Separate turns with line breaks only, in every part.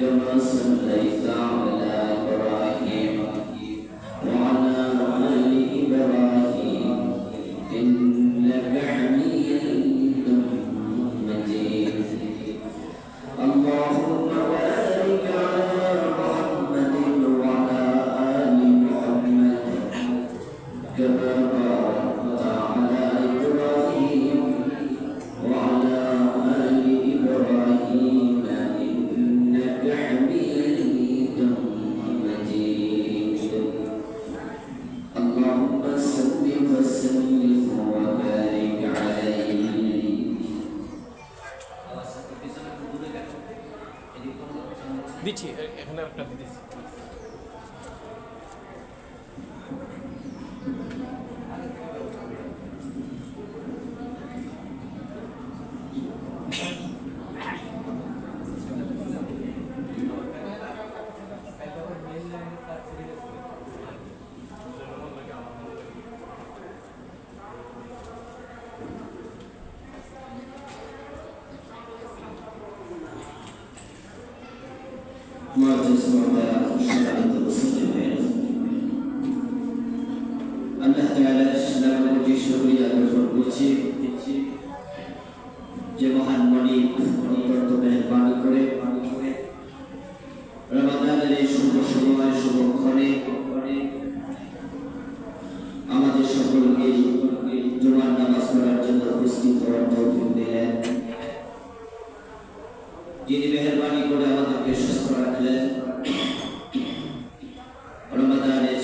كما صليت على إبراهيم وعلى آل إبراهيم إنك حميد مجيد اللهم بارك على محمد وعلى آل محمد كما باركت على إبراهيم وعلى آل إبراهيم إنك حميد مجيد اللهم صل وسلم وبارك عليه
দিচ্ছি এখানে একটা দিচ্ছি
আল্লাহ তাআলা সালাম কোটি শুকরিয়া জ্ঞাপন করছি যে মহান মালিক অত্যন্ত মেহেরবানি করে রমাদানের এই শুভ সময় শুভক্ষণে আমাদের সকলকে জুমার নামাজ পড়ার জন্য উপস্থিত হওয়ার তৌফিক দিলেন যিনি মেহেরবানি করে আমাদেরকে সুস্থ রাখলেন রমাদানের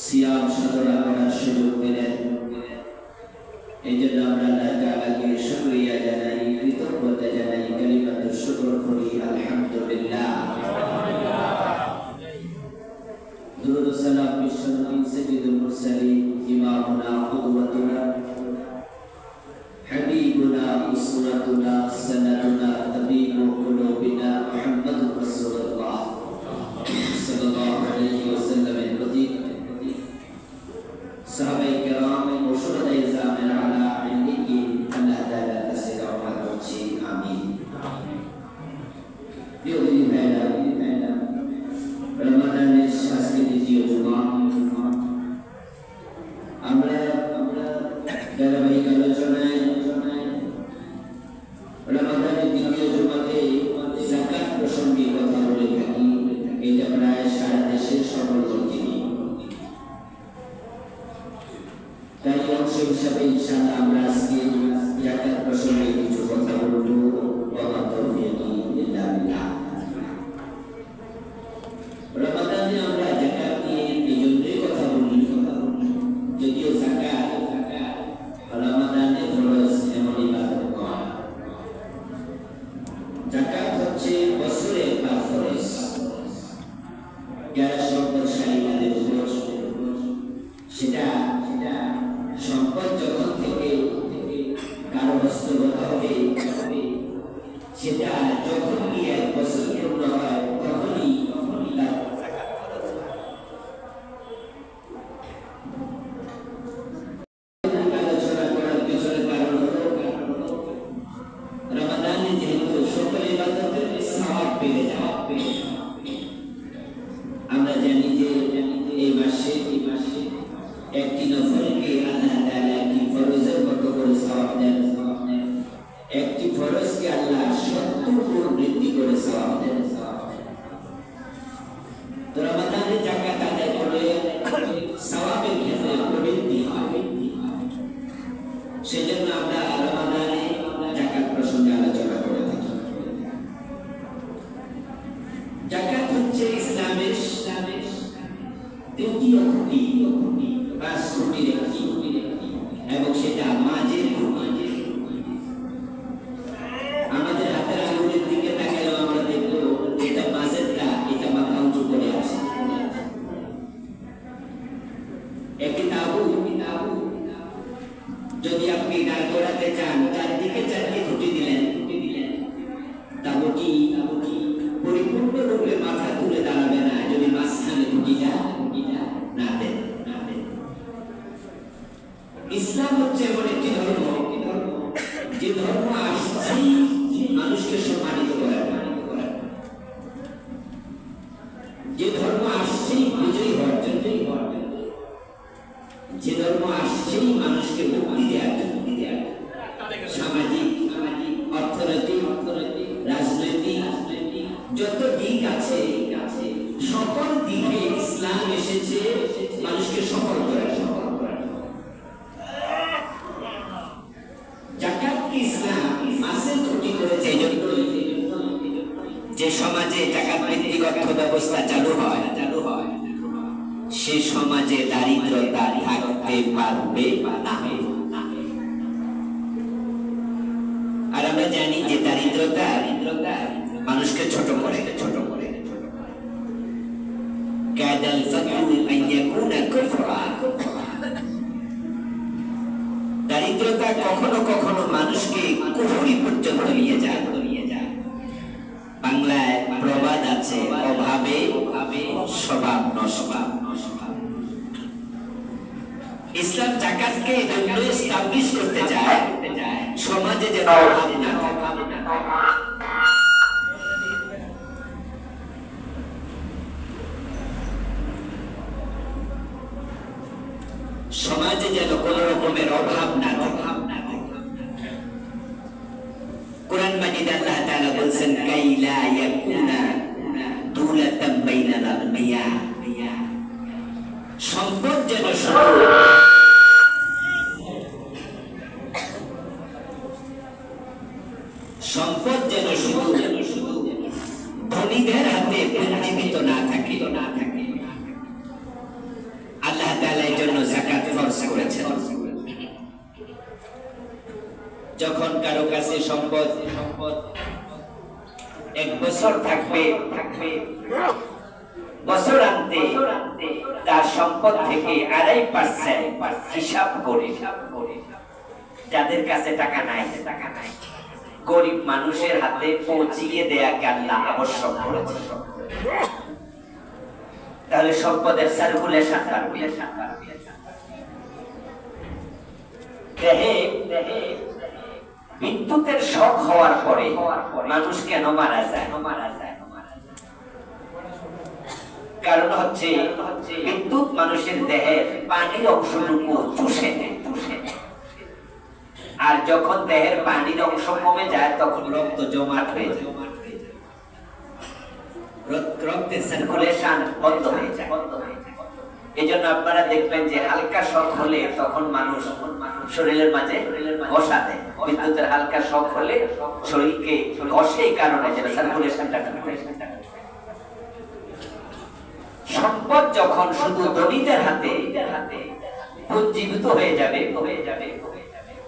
সিয়াম সাধনা করার সুযোগ দিলেন এই জন্য আমরা আল্লাহ তাআলাকে শুকরিয়া জানাই কৃতজ্ঞতা জানাই কালিমাতুশ শুকর করি আলহামদুলিল্লাহ দুরূদ ও সালাম বিশ্বনবী সাইয়্যিদুল মুরসালিন ইমামুনা কুদওয়াতুনা হাবিবুনা উসওয়াতুনা সানাতুনা তাবিবু কুলুবিনা মুহাম্মাদুর রাসূলুল্লাহ সাল্লাল্লাহু আলাইহি ওয়াসাল্লামের প্রতি সাহাবায়ে কেরাম ও শুহাদায়ে জামিন আলা ইলমিহি আল্লাহ তাআলা কাছে দোয়া করছি আমিন প্রিয় দিনী ভাইরা রমাদানের আজকে দ্বিতীয় জুমা আমরা ধারাবাহিক আলোচনায় রমাদানের দ্বিতীয় জুমাতে যাকাত প্রসঙ্গে কথা বলে থাকি এটা প্রায় সারা দেশের সকল লোকই তাই অংশ হিসাবে ইনশাআল্লাহ আমরা আজকে যাকাত প্রসঙ্গে কিছু কথা বলবো ওয়া তাওফীকি ইল্লা বিল্লাহ রমাদানে আমরা যাকাত নিয়ে এই জন্যই কথা বলি যদিও যাকাত রমাদানে ফরজ এমন ইবাদত নয় যাকাত হচ্ছে বছরের পর ফরজ যারা সম্পদশালী তাদের উপর সেটা সম্পদ যখন থেকে কারো হস্তগত হবে সেটা যখন গিয়ে 1 বছর পূর্ণ হয় তখনই তার আলোচনা করার পিছনে কারণ হলো রমাদানে যেহেতু সকল ইবাদতের সওয়াব পেয়ে যাবে আমরা জানি যে এই মাসে একটি নফলকে আল্লাহ তাআলা একটি ফরজের মতো করে সওয়াব দেন একটি ফরজকে আল্লাহ 70 গুণ বৃদ্ধি করে সওয়াব দেন তো রমাদানে যাকাত আদায় করে সওয়াবের ক্ষেত্রে প্রবৃদ্ধি হয় সেজন্য আমরা রমাদানে যাকাত প্রসঙ্গে আলোচনা করে থাকি যাকাত হচ্ছে ইসলামের দ্বিতীয় খুঁটি পাঁচ খুঁটির একটি এবং সেটা মাঝের খুঁটি আমাদের হাতের আঙুলের দিকে তাকালেও আমরা দেখবো এটা মাঝেরটা এটা মাথা উঁচু করে আছে একটি তাবু যদি আপনি দাঁড় করাতে চান চারদিকে চারটি খুঁটি দিলেন তাবুটি পরিপূর্ণরূপে মাথা তুলে দাঁড়াবে না যদি মাঝখানে খুঁটিটা না দেন ইসলাম হচ্ছে এমন একটি ধর্ম যে ধর্ম আসছেই বিজয়ী হওয়ার জন্য, যে ধর্ম আসছেই মানুষকে মুক্তি দেওয়ার জন্য, সামাজিক, অর্থনৈতিক, রাজনৈতিক যত দিক আছে সকল দিকে ইসলাম এসেছে মানুষকে সফল করার জন্য। জাকাতকে ইসলাম মাসে ছুটি করেছে এই জন্য, যে সমাজে জাকাত ভিত্তিক অর্থ ব্যবস্থা চালু হয় সে সমাজে দারিদ্রতা থাকতে পারবে না। আর আমরা জানি যে দারিদ্রতা মানুষকে ছোট করে। কাদাল ফাকরু আন ইয়াকুনা কুফরা, দারিদ্রতা কখনো কখনো মানুষকে কুফরি পর্যন্ত নিয়ে যায়। বাংলায় প্রবাদ আছে, অভাবে স্বভাব নষ্ট। ইসলাম জাকাতকে এস্টাবলিশ করতে চায় সমাজে যেন অভাব না থাকে। সমাজে যেন কোন রকমের অভাব না থাকে। কুরআন মাজিদে আল্লাহ তাআলা বলেন, কাইলা ইয়াকুনা দুলাতাম বাইনাল আগনিয়া, সম্পদ যেন শুধু ধনীদের হাতে পুঞ্জীবিত না থাকে। আল্লাহ তাআলা এর জন্য যাকাত ফরজ করেছেন। যখন কারো কাছে সম্পদ 1 বছর থাকবে, বছর আনতে তার সম্পদ থেকে 2.5% হিসাব করে যাদের কাছে টাকা নাই গরিব মানুষের হাতে পৌঁছিয়ে দেয়াকে আল্লাহ আবশ্যক করেছে। তাহলে সম্পদের সার্কুলেশন বাড়বে। দেহে বিদ্যুতের শক হওয়ার পরে মানুষ কেন মারা যায়? কারণ হচ্ছে বিদ্যুৎ মানুষের দেহের পানির অংশটুকু চুষে নেয়। আর যখন দেহের পানির অংশ কমে যায় তখন রক্ত জমাট হয়ে যায়, রক্তের সার্কুলেশন বন্ধ হয়ে যায়। এই জন্য আপনারা দেখবেন যে হালকা শক হলে তখন মানুষ শরীরের মাঝে ঘষা দেয়। বিদ্যুতের হালকা শক হলে শরীরকে ঘষে, এই কারণে যেন সার্কুলেশনটা ঠিক হয়। সম্পদ যখন শুধু ধনীদের হাতে পুঞ্জীভূত হয়ে যাবে,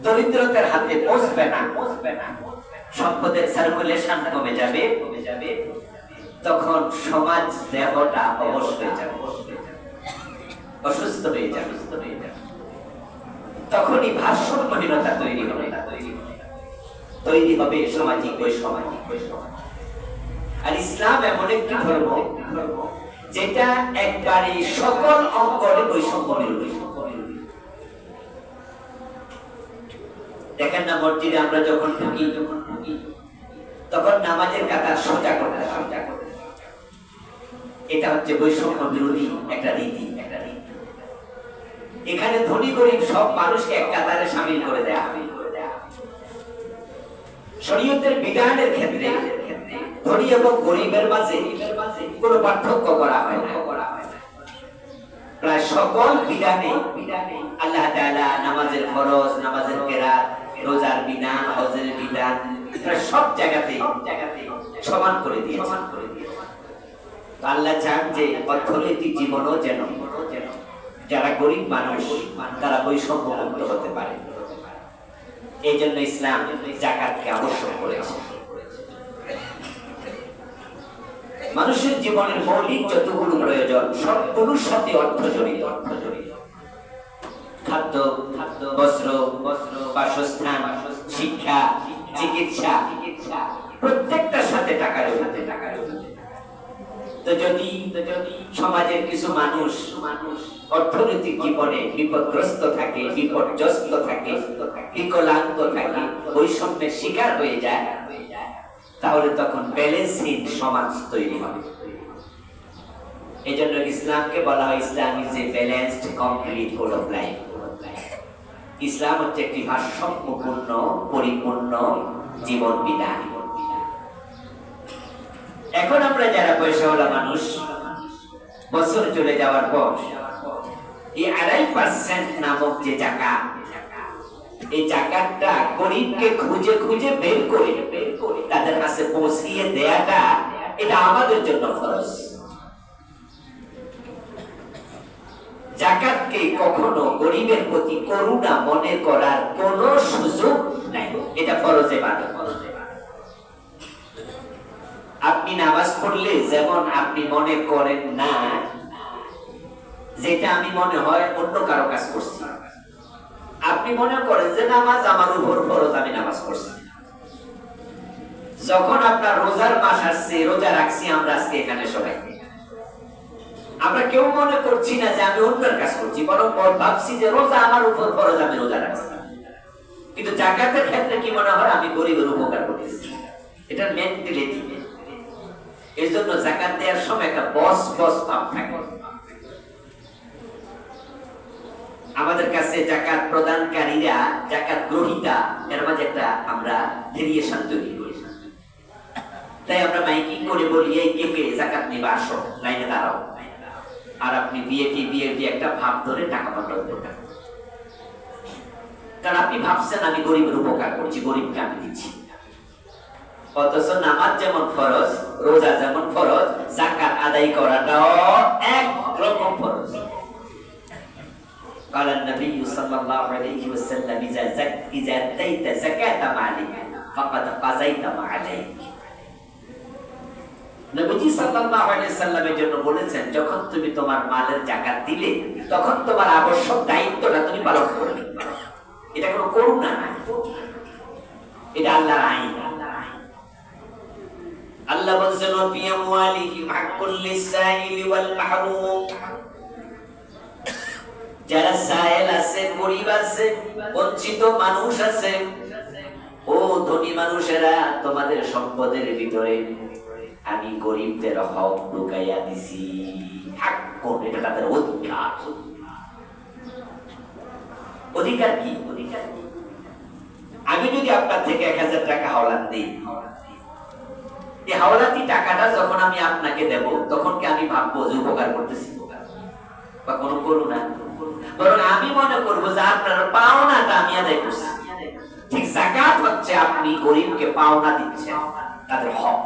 দরিদ্রদের হাতে পৌঁছবে না, সম্পদের সার্কুলেশন কমে যাবে, তখন সমাজ দেহটা অবশ হয়ে যাবে, অসুস্থ হয়ে যাবে। তখনই ভারসাম্যহীনতা তৈরি হবে সামাজিক বৈষম্য। আর ইসলাম এমন একটি ধর্ম যেটা একবারে সকল অঙ্গনে বৈষম্য বিরোধী। দেখেন না, মসজিদে আমরা যখন ঢুকি তখন নামাজের কাতার সোজা করতে হয়। এটা হচ্ছে বৈষম্য বিরোধী একটা রীতি। এখানে ধনী গরিব সব মানুষকে এক কাতারে শামিল করে দেয়া হবে। শরীয়তের বিধানের ক্ষেত্রে ধনী এবং গরিবের মাঝে কোনো পার্থক্য করা হয় না। প্রায় সকল বিধানে আল্লাহ তাআলা নামাজের ফরজ, নামাজের কেরাত, রোজার বিধান, হজের বিধান প্রায় সব জায়গাতেই সমান করে দিয়েছেন। আল্লাহ চান যে অর্থনৈতিক জীবনও যেন যারা গরিব মানুষ তারা বৈষম্য মুক্ত হতে পারে। এই জন্য ইসলাম যাকাতকে আবশ্যক করেছে। মানুষের জীবনের মৌলিক যতগুলো প্রয়োজন সবগুলোর সাথে অর্থ জড়িত। খাদ্য, বস্ত্র, বাসস্থান, শিক্ষা, চিকিৎসা, প্রত্যেকটার সাথে টাকা জড়িত। তো যদি সমাজের কিছু মানুষ অর্থনৈতিক জীবনে বিপদগ্রস্ত থাকে, বিপর্যস্ত থাকে, বিকলাঙ্গ থাকে, বৈষম্যের শিকার হয়ে যায়, তাহলে তখন ব্যালেন্সহীন সমাজ তৈরি হবে।
এই জন্য ইসলামকে বলা হয় Islam is a balanced complete code of life. ইসলাম হচ্ছে একটি ভারসাম্যপূর্ণ পরিপূর্ণ জীবন বিধান। এখন আমরা যারা পয়সাওয়ালা মানুষ, বছর চলে যাওয়ার পর এই 2.5% নামক যে জাকাত, এই জাকাতটা গরিবকে খুঁজে খুঁজে বের করে তাদের কাছে পৌঁছিয়ে দেয়াটা, এটা আমাদের জন্য ফরজ। জাকাতকে কখনো গরিবের প্রতি করুণা মনে করার কোন সুযোগ নাই, এটা ফরজে বাধা। আপনি নামাজ পড়লে যেমন আপনি মনে করেন না যেটা আমি মনে হয় অন্য কারো কাজ করছি, আপনি মনে করেন যে নামাজ আমার উপর ফরজ, আমি নামাজ পড়ছি। যখন আপনার রোজার মাস আসছে, রোজা রাখছি আমরা আজকে এখানে সবাই, আমরা কেউ মনে করছি না যে আমি অন্যের কাজ করছি, বরং ভাবছি যে রোজা আমার উপর ফরজ, আমি রোজা রাখছি। কিন্তু জাকাতের ক্ষেত্রে কি মনে হয় আমি গরিবের উপকার করতেছি, এটা মেন্টালিটি। এর জন্য জাকাত দেওয়ার সময় একটা বস ভাব থাকে। আমাদের কাছে জাকাত প্রদানকারীরা, জাকাত গ্রহীতা, এর মাঝে একটা আমরা ভেরিয়েশন তৈরি করি। তাই আমরা মাইকিং করে বলি, এই কে জাকাত নিবা আসো, লাইনে দাঁড়াও। আর আপনি বিএটি একটা ভাব ধরে টাকা পাঠাও, কারণ আপনি ভাবছেন আমি গরিবের উপকার করছি, গরিবকে আমি দিচ্ছি। অথচ নামাজ যেমন ফরজ, রোজা যেমন ফরজ, যাকাত আদায় করাটাও একরকম ফরজ। قال النبي صلى الله عليه وسلم إذا أتيت زكاة مالك فقد قضيت ما عليك। নবীজি সাল্লাল্লাহু আলাইহি সাল্লামের জন্য বলেছেন, যখন তুমি তোমার মালের যাকাত দিলে তখন তোমার আবশ্যক দায়িত্বটা তুমি পালন করবে। এটা কোনো করুণা না, এটা আল্লাহর আইন। আল্লাহ বলেছেন, ফি আমওয়ালিহিম হাক্কুল লিসাইলি ওয়াল মাহরুম। যারা সায়েল আছে, গরিব আছে, বঞ্চিত মানুষ আছে, ও ধনী মানুষেরা, তোমাদের সম্পদের ভিতরে আমি গরিবদের হক ঢুকাইয়া দিছি। হাক্কুন, এটা তাদের অধিকার। অধিকার কি? আমি যদি আপনার থেকে 1000 টাকা হাওলাত দিই, এই হাওলাতি টাকাটা যখন আমি আপনাকে দেব, তখন কি আমি ভাববো যে উপকার করতেছি বা কোনো করুণা? বরং আমি মনে করবো যে আপনার পাওনাটা আমি আদায় করছি। ঠিক যাকাত হচ্ছে আপনি গরিবকে পাওনা দিচ্ছেন, তাদের হক।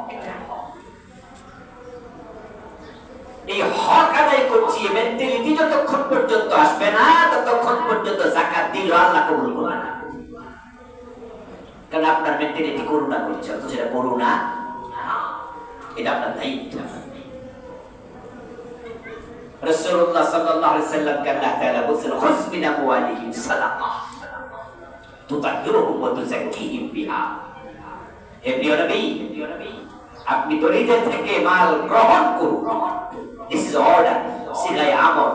এই হক আদায় করছি, এই মেন্টালিটি যতক্ষণ পর্যন্ত আসবে না, ততক্ষণ পর্যন্ত যাকাত দিলেও আল্লাহ কবুল করবে না। কারণ আপনার মেন্টালিটি করুণা করছে, অথচ এটা করুণা, এটা আপনার দায়িত্ব। রাসূলুল্লাহ সাল্লাল্লাহু আলাইহি ওয়াসাল্লামকে আল্লাহ তাআলা বলেছেন, খুয মিন আমওয়ালিহিম সাদাকাহ তুতাহহিরুহুম ওয়া তুযাক্কিহিম বিহা। হে প্রিয় নবী, আপনি দরিদ্রদের থেকে মাল গ্রহণ করুন। দিস ইজ অর্ডার, সিলাই আমর।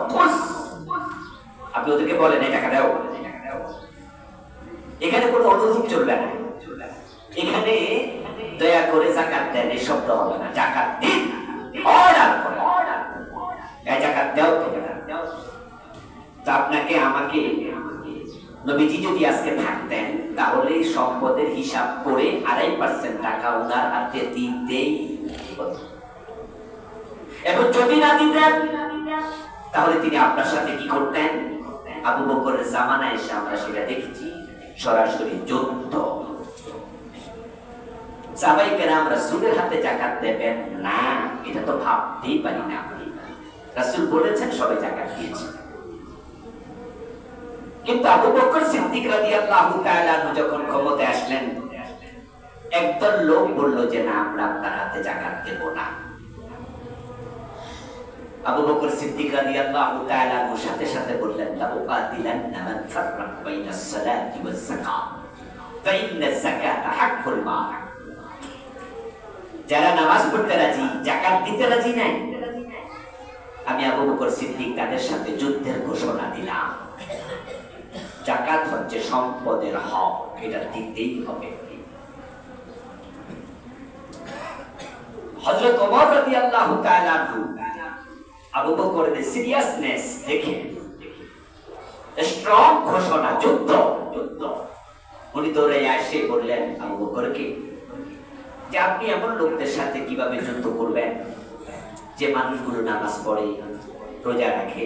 আপনি ওদেরকে বলেন এই টাকা দাও। এখানে কোনো অনুরোধ চলবে না, এখানে দয়া করে যাকাত দেন এই শব্দ হবে না। যাকাত দিন, অর্ডার করে যাকাত দাও। তো আপনাকে আমাকে নবীজি যদি আজকে থাকতেন, তাহলে সম্পদের হিসাব করে 2.5% টাকা ওনার হাতে দিতেই হতো। এবং যদি না দিতেন, তাহলে তিনি আপনার সাথে কি করতেন? আবু বকরের জামানায় এসে আমরা সেটা দেখেছি, সরাসরি যুদ্ধ। সাহাবায়ে কেরাম রাসূলের হাতে যাকাত দেবেন না, এটা তো ভাবতেই পারি না। রাসূল বলেছেন সবাই যাকাত দিয়েছে। কিন্তু আবু বকর সিদ্দিক রাদিয়াল্লাহু তাআলা যখন ক্ষমতায় আসলেন, একদল লোক বলল যে না, আমরা আপনার হাতে যাকাত দেব না। আবু বকর সিদ্দিক রাদিয়াল্লাহু তাআলা সাথে সাথে বললেন, লা উকাতিলান্না মান ফাররাক বাইনাস সালাতি ওয়াজ যাকাত ফাইন্নাজ যাকাতা হাক্কুল মাল। যারা নামাজ পড়তে রাজি, যাকাত দিতে রাজি নাই, আমি আবু বকর সিদ্দিক তাদের সাথে যুদ্ধের ঘোষণা দিলাম। যাকাত হচ্ছে সম্পদের হক, এটা দিতেই হবে। হযরত ওমর রাদিয়াল্লাহু তাআলা আবু বকরের সিরিয়াসনেস দেখে স্ট্রং ঘোষণা, যুদ্ধ যুদ্ধ। উনি দৌড়ে এসে বললেন আবু বকরকে যে আপনি এমন লোকদের সাথে কিভাবে যুদ্ধ করবেন যে মানুষগুলো নামাজ পড়ে, রোজা রাখে,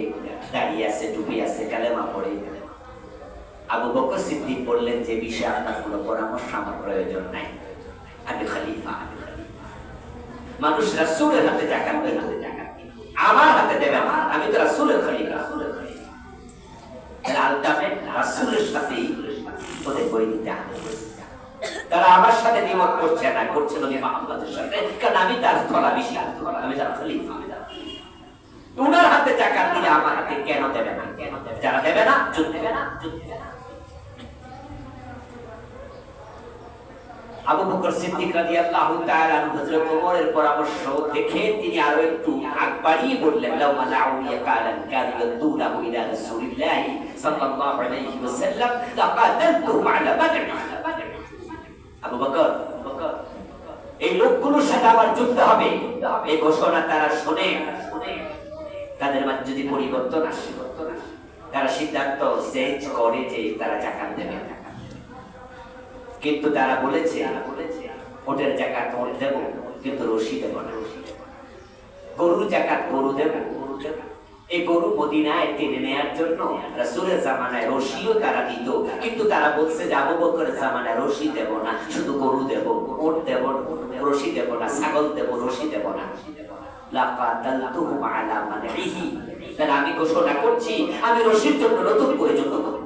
দাঁড়িয়ে আছে, টুপি আছে, কালেমা পড়ে। আবু বকর সিদ্দিক বললেন যে বিষয়ে আপনার কোনো পরামর্শ আমার প্রয়োজন নাই, আমি খলিফা। মানুষ রাসূলের হাতে যাকাত দেবে, আমার হাতে দেবে না, আমি তো রাসূলের খলিফা। আলটামেট রাসূলের সাথেই ওদের বই দিতে হবে। তারা আমার সাথে দ্বিমত করছে না, করছে নবী মুহাম্মদের সাথে, কারণ আমি তার স্থলাভিষিক্ত, আমি তার খলিফা। উনার হাতে যাকাত দিলে আমার হাতে কেন দেবে না? যারা দেবে না, যুদ্ধ দেবে না। আবু বকর সিদ্দিক রাদিয়াল্লাহু তাআলা হযরত ওমরের পরামর্শ দেখে তিনি আরো একটু আগ বাড়িয়ে বললেন, লাউ মালাউয়া কালান কারিয়াতুনাহু ইলা রাসূলিল্লাহ সাল্লাল্লাহু আলাইহি ওয়াসাল্লাম লাকাতালতুহুম আলা বদর। আবু বকর, এই লোকগুলোর সাথে আমার যুদ্ধ হবে, এই ঘোষণা তারা শুনে তাদের মাঝে যদি পরিবর্তন আসে, তারা সিদ্ধান্ত চেঞ্জ করে যে তারা যাকাত দেবে। কিন্তু তারা বলেছে ওটের যাকাত ওট দেব, কিন্তু রশি দেব না। গরুর যাকাত গরু দেব, এই গরু মদিনায় টেনে নেয়ার জন্য রাসূলের জামানায় রশিও তারা দিত, কিন্তু তারা বলছে যে আবু বকরের জামানায় রশি দেব না, শুধু গরু দেব, ওট দেব, রশি দেব না, ছাগল দেব, রশি দেব না। লাকাতালতুহুম আলা মানইহি, তাহলে আমি ঘোষণা করছি আমি রশির জন্য নতুন করে যুদ্ধ করব।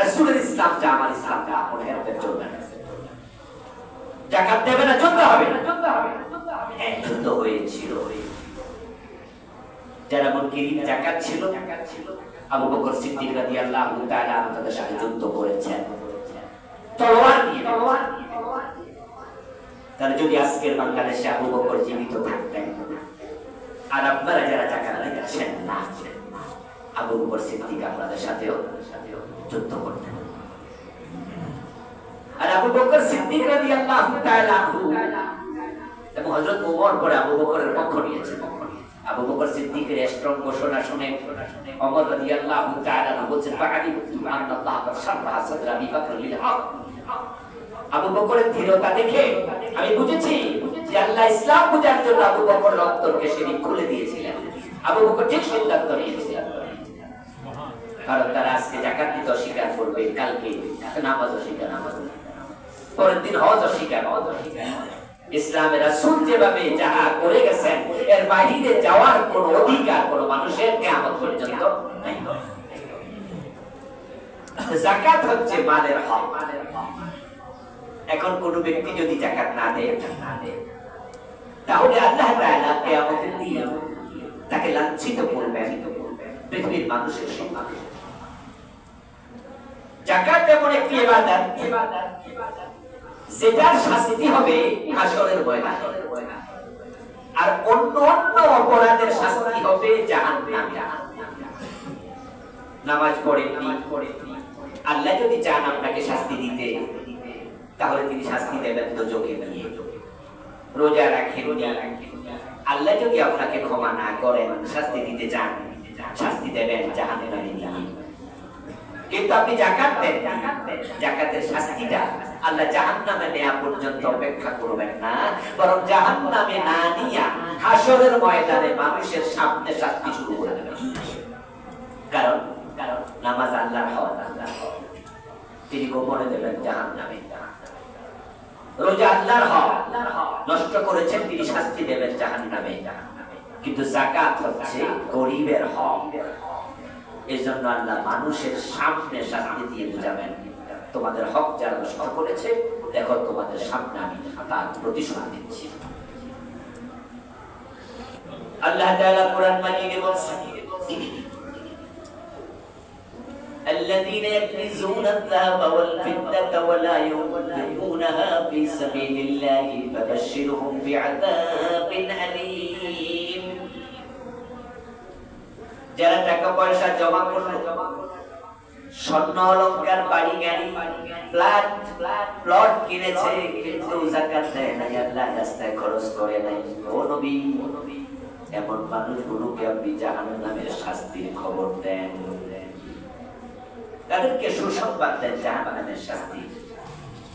রাসূলের ইসলাম যা, আমার ইসলাম যা, আপনি এর চলবে না। যাকাত দেবে না, যুদ্ধ হবে না, হ্যাঁ যুদ্ধ হয়েছিল। যারা মুনকিরিন যাকাত ছিল, আবু বকর সিদ্দিক রাদিয়াল্লাহু তাআলা তাদের সাথে যুদ্ধ করেছেন তলোয়ার নিয়ে। তাহলে যদি আজকের বাংলাদেশে আবু বকর জীবিত থাকতেন, আর আপনারা যারা যাকাত দিচ্ছেন না, আবু বকর সিদ্দিক আপনাদের সাথেও যুদ্ধ করতেন। আর আবু বকর সিদ্দিক রাদিয়াল্লাহু তাআলা এবং হযরত ওমর পরে আবু বকরের পক্ষ নিয়েছেন। আবু বকর সিদ্দিকের স্ট্রং ঘোষণা শুনে ওমর রাদিয়াল্লাহু তাআলা বলেছেন, ফাআলিমতু আন্নাল্লাহ কাদ শাররা সাদরা আবি বকর লিল হক। আবু বকরের দৃঢ়তা দেখে আমি বুঝেছি যে আল্লাহ ইসলাম বুঝার জন্য আবু বকর অন্তরকে সেদিন খুলে দিয়েছিলেন। আবু বকর ঠিক সিদ্ধান্ত নিয়েছিলেন, কারণ তারা আজকে যাকাত দিতে অস্বীকার করবে, কালকে নামাজ অস্বীকার, পরের দিন হজ অস্বীকার। ইসলামের রাসূল যেভাবে যাহা করে গেছেন এর বাইরে যাওয়ার কোন অধিকার কোন মানুষের কিয়ামত পর্যন্ত নাই। যাকাত হচ্ছে মালের হক। এখন কোন ব্যক্তি যদি যাকাত না দেয়, তাহলে আল্লাহ তাআলা কিয়ামতের দিন তাকে লাঞ্ছিত করবেন পৃথিবীর মানুষের সঙ্গে। যাকাত এমন একটি ইবাদত যেটার শাস্তি হবে হাশরের ময়দানে, আর অন্য অন্য অপরাধের শাস্তি হবে জাহান্নামে। নামাজ পড়েননি, আল্লাহ যদি চান আপনাকে শাস্তি দিতে, তাহলে তিনি শাস্তি দেবেন দোজখে নিয়ে। রোজা রাখেননি, আল্লাহ যদি আপনাকে ক্ষমা না করেন, শাস্তি দিতে চান, শাস্তি দেবেন জাহান্নামে নিয়ে। কিন্তু আপনি যাকাত দেন, যাকাতের শাস্তিটা আল্লাহ জাহান্নামে নেওয়া পর্যন্ত অপেক্ষা করবেন না, বরং জাহান্নামে না নিয়ে হাশরের ময়দানে মানুষের সামনে শাস্তি শুরু করে দেবেন। কারণ নামাজ আল্লাহর হক, তিনি গোপনে দেবেন জাহান্নামে। রোজা আল্লাহর হক, নষ্ট করেছেন তিনি শাস্তি দেবেন জাহান্নামে। কিন্তু যাকাত হচ্ছে গরিবের হক, এজন্য আল্লাহ মানুষের সামনে শাস্তি দিয়ে বুঝাবেন, তোমাদের হক যারা নষ্ট করেছে, দেখো তোমাদের সামনে আমি তার প্রতিশোধ দিচ্ছি। আল্লাহ তাআলা কোরআন মাজিদে বলেছেন, الذين يكنزون الذهب والفضة ولا ينفقونها في سبيل الله فبشرهم بعذاب أليم। যারা টাকা পয়সা জমা করলো, স্বর্ণ অলংকার, বাড়ি গাড়ি, প্লট কিনেছে, কিন্তু যাকাত দেয় নাই, আল্লাহর রাস্তায় খরচ করে নাই, ও নবী এমন মানুষগুলোকে আপনি জাহান্নামের শাস্তির খবর দেন, তাদেরকে সুসংবাদ দেন জাহান্নামের শাস্তি।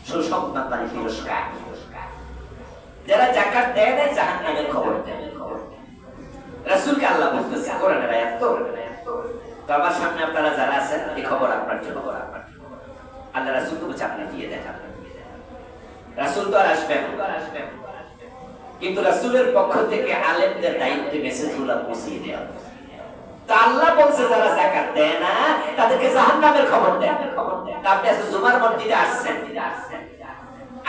সুসংবাদ মানে পুরস্কার। যারা যাকাত দেয় না জাহান্নামের খবর দেন। রাসূলকে আল্লাহ বলতেছে কোরআনের আয়াত তো আমার সামনে আপনারা যারা আছেন এই খবর আপনার জন্য। আল্লাহ রাসূলকে বলছে আপনি দিয়ে দেন। রাসূল তো আর আসবেন, কিন্তু রাসূলের পক্ষ থেকে আলেমদের দায়িত্বে মেসেজগুলো পৌঁছিয়ে দেওয়া। তা আল্লাহ বলছে যারা যাকাত দেয় না তাদেরকে জাহান্নামের খবর দেন। আপনি আজকে জুমার মসজিদে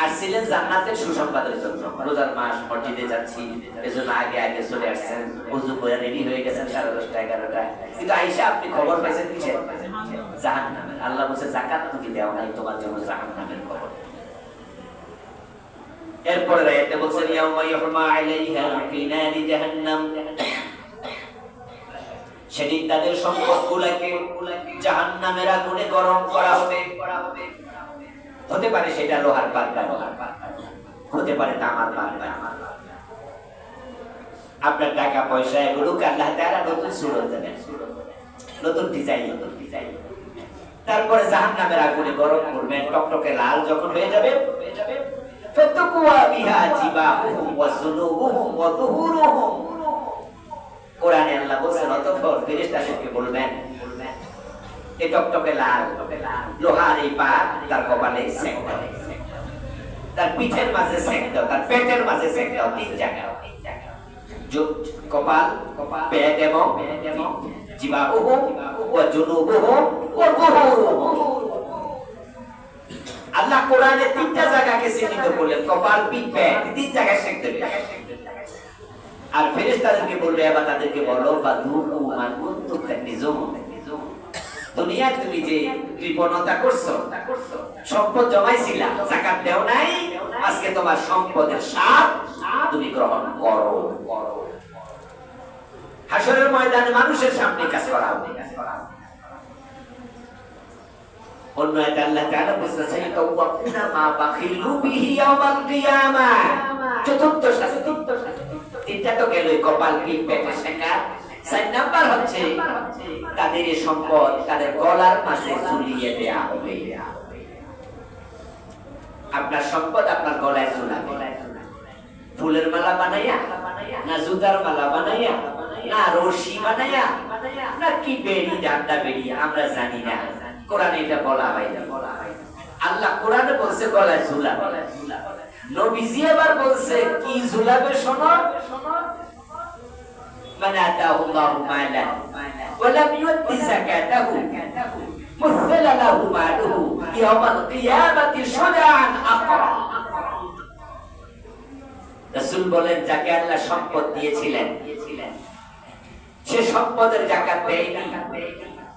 আসছিলেন জান্নাতের সুসংবাদের জন্য। রোজার মাস, মসজিদে যাচ্ছি, এজন্য আগে আগে চলে আসছেন, ওযু করে রেডি হয়ে গেছেন 10:30 11টায়, কিন্তু আয়েশা আপনি খবর পাইছেন কিসের? জাহান্নামের। আল্লাহ বলছে যাকাত তুমি দাও নাই, তোমার জন্য জাহান্নামের খবর। এরপরে আয়াতে বলছেন ইয়াউমা ইউহমা আলাইহা ফি নারি জাহান্নাম, সেদিন তাদের সম্পদগুলোকে জাহান্নামের আগুনে গরম করা হবে। হতে পারে সেটা লোহার পাল্লা, হতে পারে তামার পাল্লা। আপনার টাকা পয়সা এগুলোকে আল্লাহ তাআলা নতুন সুরত দেবেন, নতুন ডিজাইন। তারপরে জাহান্নামের আগুনে গরম করবেন, টকটকে লাল যখন হয়ে যাবে ফাতাকুয়া বিহা জিবাহুম ওয়া যুনুবুহুম ওয়া যুহুরুহুম। কোরআনে আল্লাহ বলেন অতঃপর ফেরেশতাদেরকে বলবেন এই টকটকে লাল লোহার এই পা তার কপালে সেক দাও, তার পিঠের মাঝে সেক দাও, তার পেটের মাঝে সেক দাও, 3 জায়গায়। কপাল, পেট এবং জিবাহুম ওয়া যুনুবুহুম ওয়া যুহুরুহুম। আল্লাহ কোরআনে 3টা জায়গাকে চিহ্নিত করলেন, কপাল, পিঠ, পেট, 3 জায়গায় সেক দেবে। আর ফেরেশতাদেরকে বলবে এবার তাদেরকে বলো ফাযুকু মা কুনতুম তাকনিজুন, দুনিয়ায় তুমি যে কৃপণতা করছো, সম্পদ জমাইছিলা, যাকাত দেও নাই, আজকে তোমার সম্পদের স্বাদ তুমি গ্রহণ করো। হাশরের ময়দানে মানুষের সামনে কাজ করা হবে। অন্য আয়াতে আল্লাহ তাআলা বলেছেন তাওয়াকুনা মা বাখিলু বিহি ইয়াওমাল কিয়ামাহ। চতুর্থ শাস্তি। 3টা তো গেল, কপাল, পিঠ, পেটে সেকা। 4 নাম্বার হচ্ছে তাদের এই সম্পদ তাদের গলার মাঝে ঝুলিয়ে দেয়া হবে। আপনার সম্পদ আপনার গলায় ঝুলাবে। ফুলের মালা বানাইয়া, না জুতার মালা বানাইয়া, না রশি বানাইয়া, না কি বেড়ি, ডান্ডা বেড়ি, আমরা জানি না। কোরআনে এটা বলা হয় না। আল্লাহ কোরআনে বলছে গলায় ঝুলাবে। নবীজি আবার বলছে কি ঝুলাবে শোনো, মান আতাহুল্লাহু মালান ওয়া লাম ইউতি যাকাতাহু মুসলা লাহু মালুহু ইয়াওমাল কিয়ামাতি শুজাআন আকরা। রাসূল বলেন যাকে আল্লাহ সম্পদ দিয়েছিলেন সে সম্পদের যাকাত দেয়নি,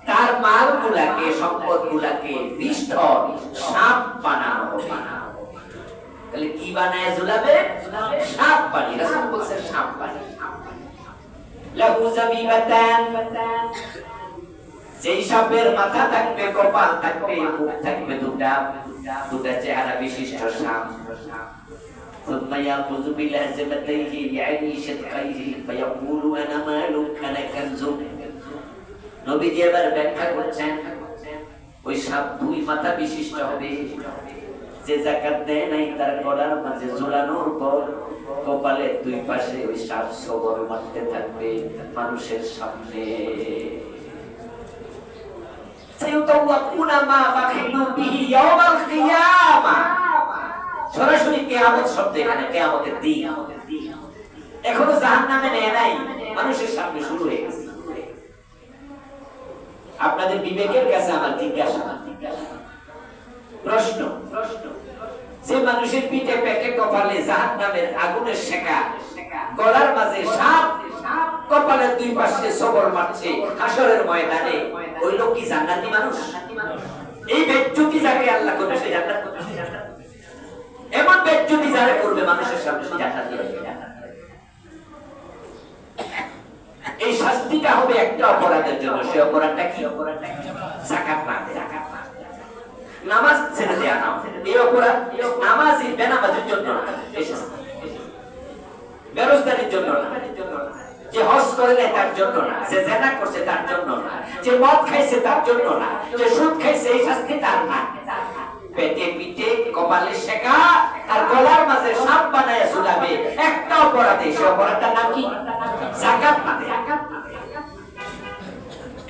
তার মালগুলাকে, সম্পদগুলাকে নিষ্ঠর সাপ বানানো হবে। তাহলে কি বানায় ঝুলাবে? সাপ বানিয়ে। রাসূল বলেন সাপ বানিয়ে। লাহু যাবিবাতান, যেই সাপের মাথা থাকবে, কপাল থাকবে, মুখ থাকবে, দুটা চেহারা বিশিষ্ট সাপ। ثم يأخذ بلازمتيه يعني شدقيه فيقول أنا مال أنا كنز। নবীজি এবার ব্যাখ্যা করছেন ওই সাপ 2 মাথা বিশিষ্ট হবে। যে যাকাত দেয় নাই তার গলার মাঝে ঝুলানোর পর কপালের 2 পাশে ওই সাপ সবর মারতে থাকবে মানুষের সামনে। সাইয়ুতাওয়াকুনা মা বাখিলু বিহি ইয়াওমাল কিয়ামা। সরাসরি কিয়ামত শব্দ এখানে, কিয়ামতের দিন। এখনো জাহান্নামে নেয় নাই, মানুষের সামনে শুরু হয়ে গেছে। আপনাদের বিবেকের কাছে আমার জিজ্ঞাসা, প্রশ্ন, যে মানুষের পিঠে, পেটে, কপালে জাহান্নামের আগুনের শেখা, গলার মাঝে সাপ, কপালের 2 পাশে সবর মারছে হাশরের ময়দানে, ওই লোক কি জান্নাতি মানুষ? এই বেজ্জতি যাকে আল্লাহ করবে সে জান্নাত করবে। এমন বেজ্জতি যারা করবে মানুষের সামনে সে জান্নাতি হবে। এই শাস্তিটা হবে একটা অপরাধের জন্য। সে অপরাধটা কি? যাকাত না দেয়া, নামাজ ছেড়ে দেয়া না। এই অপরাধ নামাজি বেনামাজির জন্য না, বেরোজগারির জন্য না, যে হজ করে নাই তার জন্য না, যে জেনা করছে তার জন্য না, যে মদ খাইছে তার জন্য না, যে সুদ খাইছে এই শাস্তি তার না। পেটে পিঠে কপালে শেখা আর গলার মাঝে সাপ বানায় ঝুলাবে, একটা অপরাধে, সে অপরাধটার নাম কি? যাকাত না দেয়া।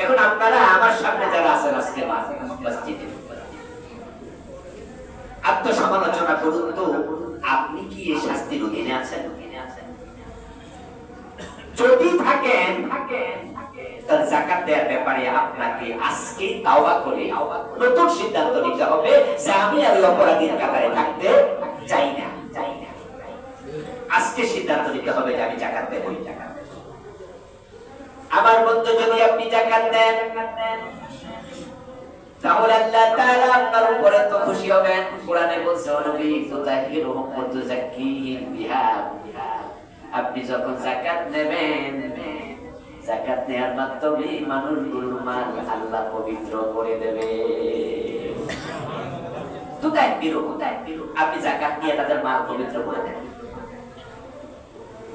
এখন আপনারা আমার সামনে যারা আছেন আজকে মসজিদে, আত্মসমালোচনা করুন তো, আপনি কি এই শাস্তির অধীনে আছেন? যদি থাকেন তাহলে যাকাত দেওয়ার ব্যাপারে আপনাকে আজকে তাওবা করে নতুন সিদ্ধান্ত নিতে হবে যে আমি আর ওই অপরাধীর কাতারে থাকতে চাই না। আজকে সিদ্ধান্ত নিতে হবে যে আমি যাকাত দেব। আমার বন্ধু, যদি আপনি যাকাত দেন তাহলে আল্লাহ তাআলা আপনার উপরে তো খুশি হবেন। কোরআনে বলছে, নবী তুতাহিরুহুম ওয়া তুযাক্কিহিম বিহা। আপনি যখন যাকাত নেবেন, যাকাত নেওয়ার মাধ্যমে মানুষগুলোর মাল আল্লাহ পবিত্র করে দেবে। আপনি যাকাত দিয়ে তাদের মাল পবিত্র করে দেবেন।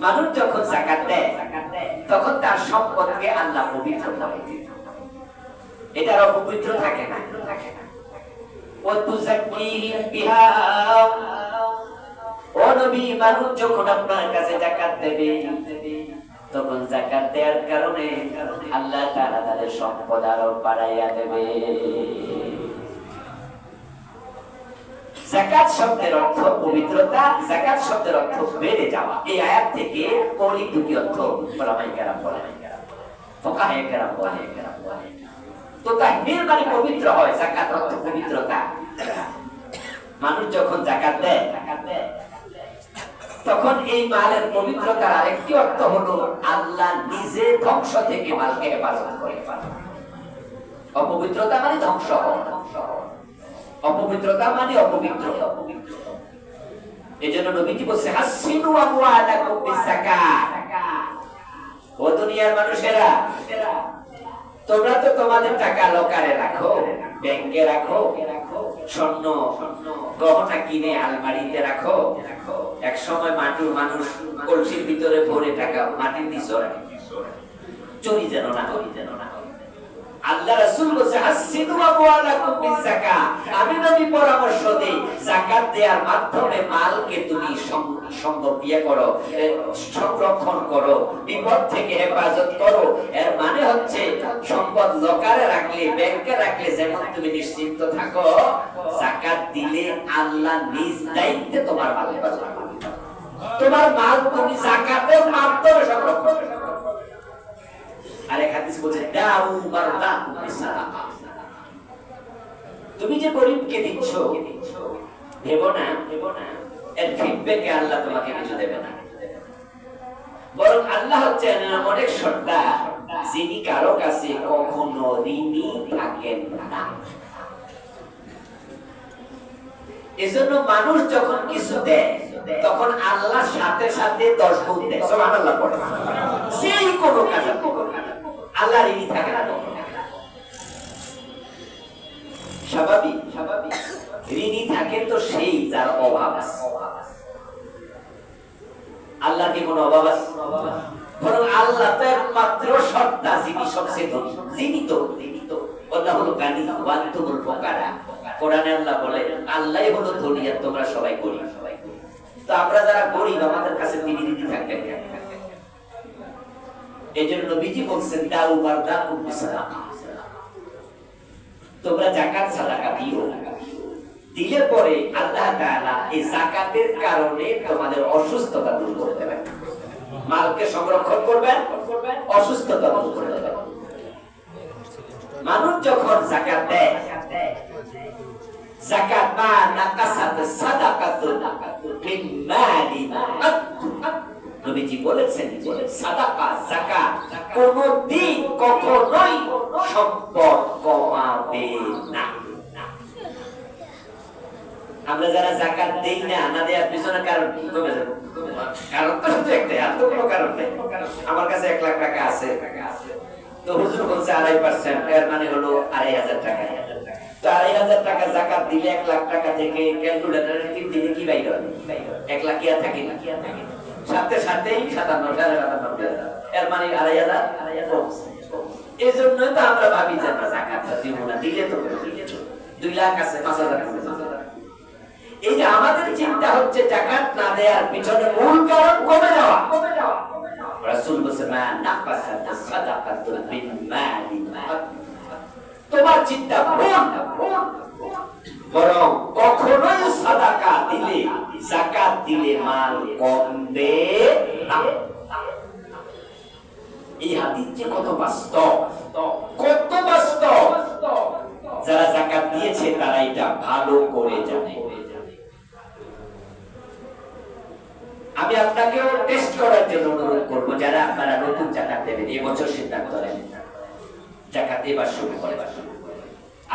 মানুষ যখন যাকাত দেয় তখন তার সম্পদকে আল্লাহ পবিত্র করে, এটার অপবিত্র থাকে না। ও তুযাক্কিহিম বিহা, ও নবী, মানুষ যখন আপনার কাছে যাকাত দেবে তখন যাকাত দেওয়ার কারণে আল্লাহ তাআলা তাদের সম্পদ আরো বাড়াইয়া দেবে। যাকাত শব্দের অর্থ পবিত্রতা, যাকাত শব্দের অর্থ বেড়ে যাওয়া। এই আয়াত থেকে মৌলিক দুটি অর্থ ওলামায়ে কেরাম বলেন, ফুকাহায়ে কেরাম বলেন। তো তাহবীর মানে পবিত্র হয়, যাকাত অর্থ পবিত্রতা। মানুষ যখন যাকাত দেয় তখন এই মালের পবিত্রতার আরেকটি অর্থ হলো আল্লাহ নিজে ধ্বংস থেকে মালকে হেফাজত করে। অপবিত্রতা মানে ধ্বংস হওয়া, অপবিত্রতা মানে অপবিত্র। এজন্য নবীজি বলছে, হাসিনু আমওয়ালাকুম বিযাকাত। ও দুনিয়ার মানুষেরা, তোমরা তো তোমাদের টাকা লকারে রাখো, ব্যাংকে রাখো, স্বর্ণ গহনা কিনে আলমারিতে রাখো। এক সময় মানুষ কলসির ভিতরে ভরে টাকা মাটির নিচে রাখে, চুরি যেন না হয়। আল্লাহ রাসূল বলেছে, হাসিনু আমওয়ালাকুম বিযাকাত। আমি নবী পরামর্শ দেই, যাকাত দেওয়ার মাধ্যমে মালকে তুমি সংরক্ষণ করো, সংরক্ষণ করো, বিপদ থেকে হেফাজত করো। এর মানে হচ্ছে সম্পদ লকারে রাখলে, ব্যাংকে রাখলে যেমন তুমি নিশ্চিন্ত থাকো, যাকাত দিলে আল্লাহ নিজ দায়িত্বে তোমার মাল হেফাজত করবে। তোমার মাল তুমি যাকাতের মাধ্যমে সংরক্ষণ করো। আরেক হাদিস বলছে, দাউ বারদাকুম বিসাদাকা। তুমি যে গরিবকে দিচ্ছ, ভেবো না এর ফিডব্যাকে আল্লাহ তোমাকে কিছু দেবে না, বরং আল্লাহ হচ্ছে অনেক সর্দার, যিনি কারো কাছে কখনো ঋণী থাকেন না। এজন্য মানুষ যখন কিছু দেয় তখন আল্লাহ সাথে সাথে 10 গুণ দেয়। সুবহানাল্লাহ পড়ে। সেই কোনো কাজ আল্লাহ ঋণী থাকে না। স্বাভাবিক ঋণী থাকে তো সেই যার অভাব আছে। আল্লাহর কি কোনো অভাব আছে? বরং আল্লাহ তো একমাত্র সত্তা, যিনি সবচেয়ে ধনী, যিনি তো আল্লাহ হলো গানি ওয়া আনতুমুল ফুকারা। কোরআনে আল্লাহ বলে, আল্লাহই হলো ধনী আর তোমরা সবাই গরিব। তো আমরা যারা গরিব, আমাদের কাছে তিনি ঋণী থাকবেন। এজন্য নবীজি বলছেন, দাউ বারদাকুম বিসাদাকা। তোমরা যাকাত সাদাকা দিও, দিলে পরে আল্লাহ তাআলা এই যাকাতের কারণে তোমাদের অসুস্থতা দূর করে দেবেন, মালকে সংরক্ষণ করবেন, অসুস্থতা দূর করে দেবেন। মানুষ যখন যাকাত দেয়, যাকাত মা নাকাসাত সাদাকাতু মিন মালি নবীজি বলেছেন, সাদাকা যাকাত কোনদিন কখনোই সম্পদ কমাবে না। আমরা যারা যাকাত দেই না, না দেওয়ার পিছনে কারণ কি? কমে যাবে। কারণ তো শুধু একটাই, আর তো কোনো কারণ নেই। আমার কাছে 1 লাখ টাকা আছে, তো হুজুর বলছে 2.5%, এর মানে হলো 2,500 টাকা। তো 2,500 টাকা যাকাত দিলে 1 লাখ টাকা থেকে ক্যালকুলেটরে 3 দিনে কি বাইর হবে? 1 লাখ কি আর থাকে না? সাথে সাথেই 57,000 এর মানে 2,500 কমছে। এই জন্যই তো আমরা ভাবি যে আমরা যাকাতটা দিব না, দিলে তো 2 লাখ আছে 5,000 কমে যাবে। এই যে আমাদের চিন্তা হচ্ছে যাকাত না দেওয়ার পিছনে মূল কারণ কমে যাওয়া। রাসূল বলেছেন মা নাকাসাত সাদাকাতুল বিল মালি, তোমার চিন্তা ভুল। বরং কখনোই সাদাকা দিলে, যাকাত দিলে মাল কমবে না। এই হাদিস যে কত বাস্তব, কত বাস্তব, যারা যাকাত দিয়েছে তারা এটা ভালো করে জানে। আমি আপনাকেও টেস্ট করার জন্য অনুরোধ করবো, যারা আপনারা নতুন যাকাত দেবেন এবছর সিদ্ধান্ত নেন যাকাত এবার শুরু করে,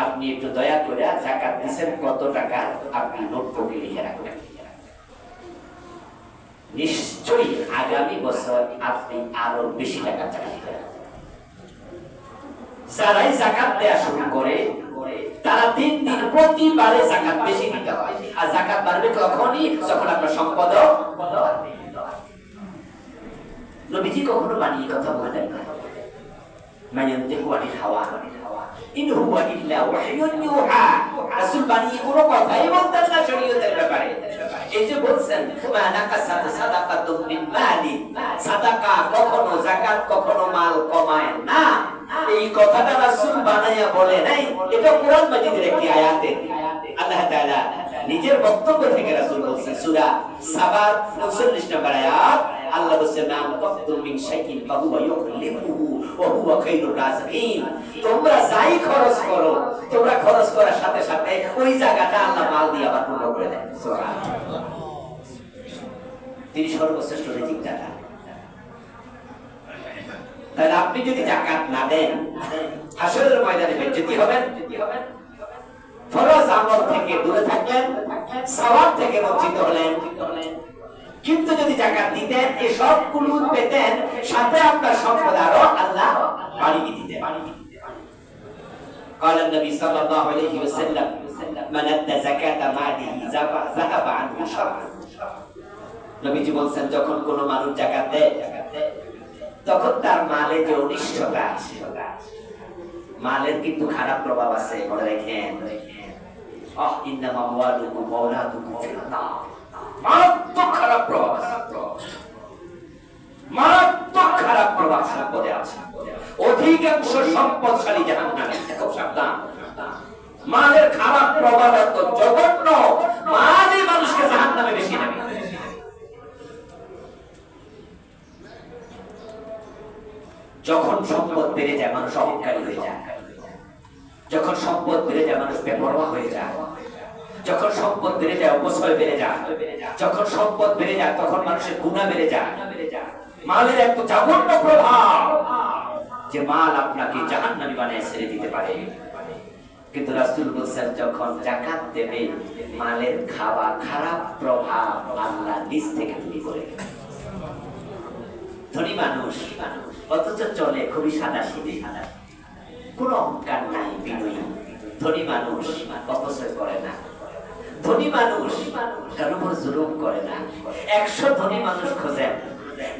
আপনি একটু দয়া করে যাকাত দিচ্ছেন কত টাকা আপনি নোটবুকে লিখে রাখবেন। নিশ্চয়ই আগামী বছর আপনি আরো বেশি টাকা চাইবেন। যারাই যাকাত দেওয়া শুরু করে তারা দিন দিন প্রতিবারে যাকাত বেশি দিতে হয়, আর যাকাত বাড়বে তখনই যখন আপনার সম্পদ। নবীজি কখনো বানিয়ে কথা বলেন না, মায়ান্তিকু আনিল হাওয়া ইন হুয়া ইল্লা ওয়াহয়ুন ইউহা। রাসূল বানিয়ে কোনো কথাই বলতেন না শরীয়তের ব্যাপারে। এই যে বলছেন মা নাকাসাত সাদাকাতুম মিন মালি, সাদাকা কখনো যাকাত কখনো মাল কমায় না, এই কথাটা রাসূল বানায়া বলে নাই। এটা কোরআন মাজিদের একটি আয়াতে আল্লাহ তাআলা নিজের বক্তব্য থেকে রাসূল বলছেন, সূরা সাবার 39 নম্বর আয়াত। আল্লাহ বলেন নাম তাকতুম মিন শাইইন ফাহুয়া ইউখলিফুহু ওয়া হুয়া খায়রুর রাযিকিন। তোমরা যাই খরচ করো, তোমরা খরচ করার সাথে সাথে ওই জায়গাটা আল্লাহ মাল দিয়ে আবার পূর্ণ করে দেন। সুবহানাল্লাহ। তিনি সর্বশ্রেষ্ঠ রিজিক দাতা। তাহলে আপনি যদি যাকাত না দেন হাসরের ময়দানে বেজ্জতি হবেন, ফরজ আমল থেকে দূরে থাকলেন, সওয়াব থেকে বঞ্চিত হলেন। কিন্তু যদি যাকাত দিতেন এই সবগুলো পেতেন, সাথে আপনার সম্পদ আরো আল্লাহ বাড়িয়ে দিতেন। قال النبي صلى الله عليه وسلم من ادى زكاة ماله ذهب عنه شر। নবীজি বলেন যখন কোন মানুষ যাকাত দেয় তখন তার মালে যে অনিষ্টতা আছে, মালের কিন্তু খারাপ প্রভাব আছে, মনে রাখেন। ইন্নামা আমওয়ালুকুম ওয়া আওলাদুকুম ফিতনাহ। মারাত্মক খারাপ প্রভাব, মারাত্মক খারাপ প্রভাব সম্পদে আছে। অধিকাংশ সম্পদশালী জাহান্নামে। খুব সাবধান, মালের খারাপ প্রভাব এত জঘন্য, মালই মানুষকে জাহান্নামে বেশি নেবে। যখন সম্পদ বেড়ে যায় মানুষ অহংকারী হয়ে যায়, যখন সম্পদ বেড়ে যায় মানুষ বেপরোয়া হয়ে যায়, যখন সম্পদ বেড়ে যায় অপচয় বেড়ে যায়, যখন সম্পদ বেড়ে যায় তখন মানুষের গুনাহ বেড়ে যায়। মালের এত জঘন্য প্রভাব যে মাল আপনাকে জাহান্নামী বানিয়ে ছেড়ে দিতে পারে। কিন্তু রাসূল বলেছেন যখন যাকাত দেবে মালের খাওয়া খারাপ প্রভাব আল্লাহ নিজ থেকে দূর করে। ধনী মানুষ অথচ চলে খুবই সাদাসিধে, কোনো অহংকার নাই, বিনয়ী। ধনী মানুষ অপচয় করে না, ধনী মানুষ কারো উপর জুলুম করে না। 100 ধনী মানুষ খোঁজেন,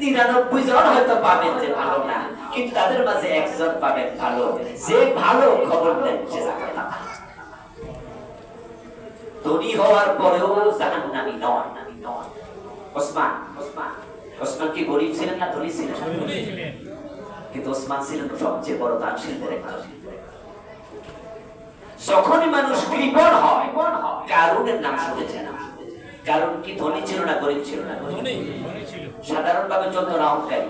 99 জন হয়তো পাবেন যে ভালো না, কিন্তু তাদের মাঝে একজন পাবেন ভালো, যে ভালো খবর দেন সে যাকাত। ধনী হওয়ার পরেও জাহান্নামী নন। ওসমান কি গরিব ছিলেন না ধনী ছিলেন? কিন্তু ওসমান ছিলেন সবচেয়ে বড় দানশীলদের একজন। যখনই মানুষ কৃপণ হয়, কারুনের নাম শুনেছেন। কারণ কি ধনী ছিল না গরিব ছিল না? সাধারণভাবে চলতো না, অহংকারী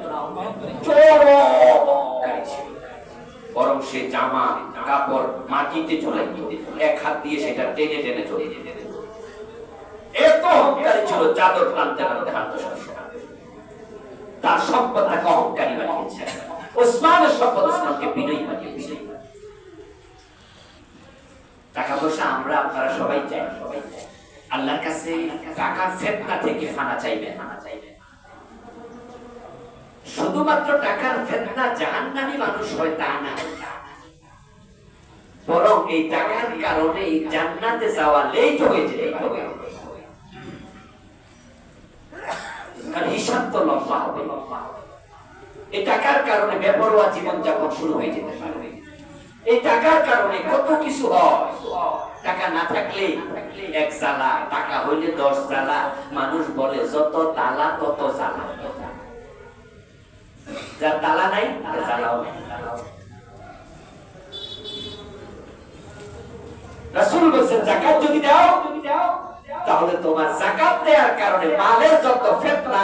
ছিল। বরং সে জামা কাপড় মাটিতে চলে এক হাত দিয়ে সেটা টেনে টেনে চলে যেত। এত অহংকারী ছিল, চাদর টানতে টানতে হাঁটতো সবসময়। তার সম্পদ তাকে অহংকারী বানিয়েছে। ওসমানের সম্পদ ওসমানকে বিনয়ী বানিয়েছে। টাকা পয়সা আমরা আপনারা সবাই চাই, আল্লাহর কাছে টাকার ফিতনা থেকে ফানা চাইবেন। শুধুমাত্র টাকার ফিতনা জাহান্নামী মানুষ হয় তা না, বরং এই টাকার কারণে জান্নাতে যাওয়া লেট হয়ে যেতে পারে। কারণ বিষাক্ত লম্বা হবে। এই টাকার কারণে বেপরোয়া জীবনযাপন শুরু হয়ে যেতে পারে। এই টাকার কারণে কত কিছু হয়। টাকা না থাকলে এক জ্বালা, টাকা হইলে 10 জ্বালা। মানুষ বলে যত তালা তত জ্বালা। যার তালা নাই তার জ্বালাও নাই। রাসূল বলেছেন যাকাত যদি দাও তাহলে তোমার যাকাত দেওয়ার কারণে মালের যত ফিতনা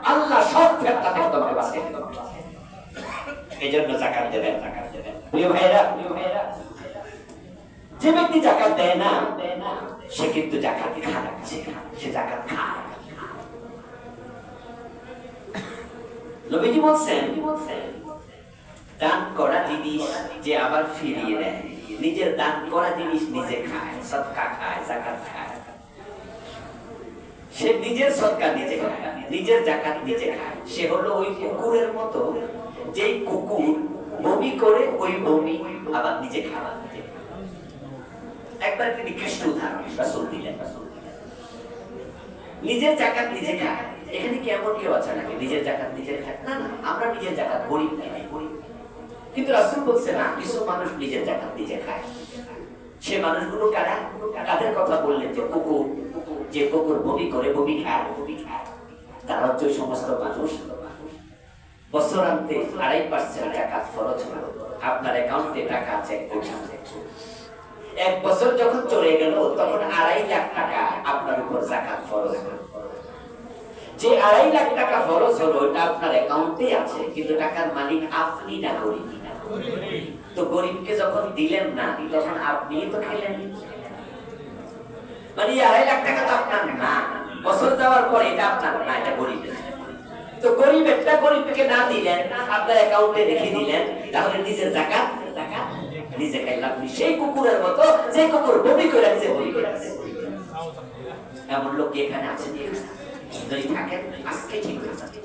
আল্লাহ সব ফিতনা থেকে তোমাকে বাঁচিয়ে দিবেন। এজন্য যাকাত দেবেন। প্রিয় ভাইরা, যে ব্যক্তি যাকাত দেয় না সে কিন্তু যাকাত খাচ্ছে, সে যাকাত খায়। নবীজি বলছেন দান করা জিনিস যে আবার ফিরিয়ে দেয়, নিজের দান করা জিনিস নিজে খায়, সদকা খায়, যাকাত খায়। সে নিজের সদকা নিজে খায়, নিজের যাকাত নিজে খায়। সে হলো ওই কুকুরের মতো, যেই কুকুর বমি করে ওই বমি আবার নিজে খাওয়া। একবার একটি নিকৃষ্ট উদাহরণ রাসূল দিলেন। নিজের যাকাত নিজে খায়। এখানে কি এমন কেউ আছে নাকি নিজের যাকাত নিজে খায়? না না, আমরা নিজের যাকাত গরিব নাই। কিন্তু রাসূল বলছে না, কিছু মানুষ নিজের যাকাত নিজে খায়। সে মানুষগুলো কারা? কাদের কথা বললেন? যে কুকুর বমি করে বমি খায়। তারা হচ্ছে সমস্ত মানুষ বছরান্তে 2.5% যাকাত ফরজ হলো। আপনার অ্যাকাউন্টে টাকা আছে 1 কোটি। 1 বছর যখন চলে গেল তখন 2.5 লাখ টাকা আপনার উপর যাকাত ফরজ হলো। যে 2.5 লাখ টাকা ফরজ হলো এটা আপনার অ্যাকাউন্টে আছে, কিন্তু টাকার মালিক আপনি না, গরিব। তো গরিবকে যখন দিলেন না তখন আপনি তো খেলেন। মানে 2.5 লাখ টাকা তো আপনার না, বছর যাওয়ার পর এটা আপনার না, এটা গরিবের। তো গরিবেরটা গরিবকে না দিলেন, আপনার অ্যাকাউন্টে রেখে দিলেন, তাহলে নিজের যাকাত নিজে খাইলাম। সেই কুকুরের মতো যে কুকুর বমি করে নিজে বমি করে। এমন লোক এখানে আছে? যদি থাকেন আজকে ঠিক হয়ে যাবে।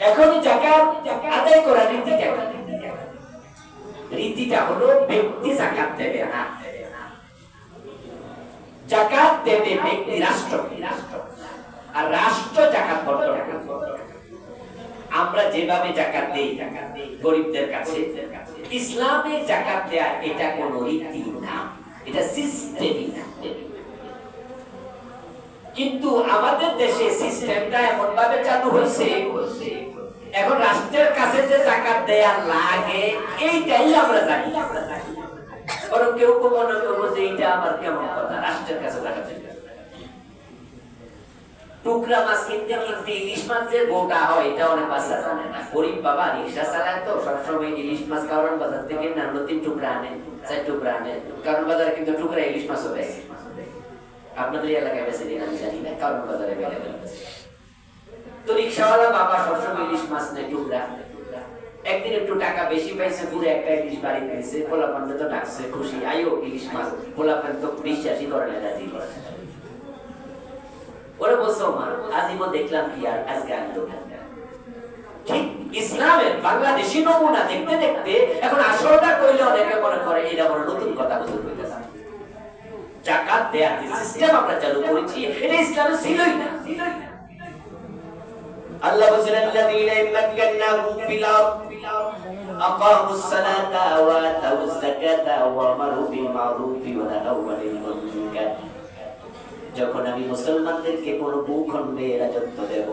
এখনই যাকাত আদায় করার রীতিটা হলো ব্যক্তি যাকাত দেবে না, যাকাত দেবে ব্যক্তি, রাষ্ট্র। আর রাষ্ট্র যাকাত বর্তন করবে। আমরা যেভাবে যাকাত দেই গরিবদের কাছে, ইসলামে যাকাত দেয়া এটা কোনো রীতি না, এটা সিস্টেমই না। কিন্তু আমাদের দেশে সিস্টেমটা এমন ভাবে চালু হয়েছে, এখন রাষ্ট্রের কাছে যে যাকাত দেয়া লাগে এইটাই আমরা জানি। বরং কেউ মনে করবো যে এইটা আমার কেমন কথা, রাষ্ট্রের কাছে যাকাত দিতে। টুকরা মাছ কিনতে কিনতে ইলিশ মাছ যে গোটা হয় এটা অনেক বাচ্চা জানে না। গরিব বাবা রিক্সা চালায় তো সবসময় ইলিশ মাছ কারণ বাজার থেকে না 3 টুকরা আনে, 4 টুকরা আনে। কারণ বাজারে কিন্তু টুকরা ইলিশ মাছও দেয়। আপনাদের এলাকায় বেশি দিন আমি জানি না, কারণ বাজারে বেড়ে তো রিক্সাওয়ালা বাবা সবসময় ইলিশ মাছ নেয় টুকরা। একদিন একটু টাকা বেশি পাইছে, পুরো একটা ইলিশ বাড়ি পেয়েছে। পোলাপান তো ডাকছে, খুশি, আয়ো ইলিশ মাছ। পোলাপান তো বিশ্বাসই করে না, রাজি করে। ওরা বলছো মা আজীবন দেখলাম কি আর আজকে আনলো। ঠিক ইসলামের বাংলাদেশি নমুনা দেখতে দেখতে এখন আসলটা কইলে অনেকে মনে করে এটা বড় নতুন কথা বলতে হইতেছে। যাকাত দেয়ার যে সিস্টেম আমরা চালু করেছি এটা ইসলামে ছিলই না। আল্লাহ বলেন আল্লাযীনা ইমাক্কানাহুম ফিল আরদি আকামুস সালাতা ওয়া আতাউজ যাকাতা ওয়া আমারু বিল মা'রুফি ওয়া নাহাউ আনিল মুনকার। যখন আমি মুসলমানদেরকে কোন ভূখণ্ডে রাজত্ব দেব,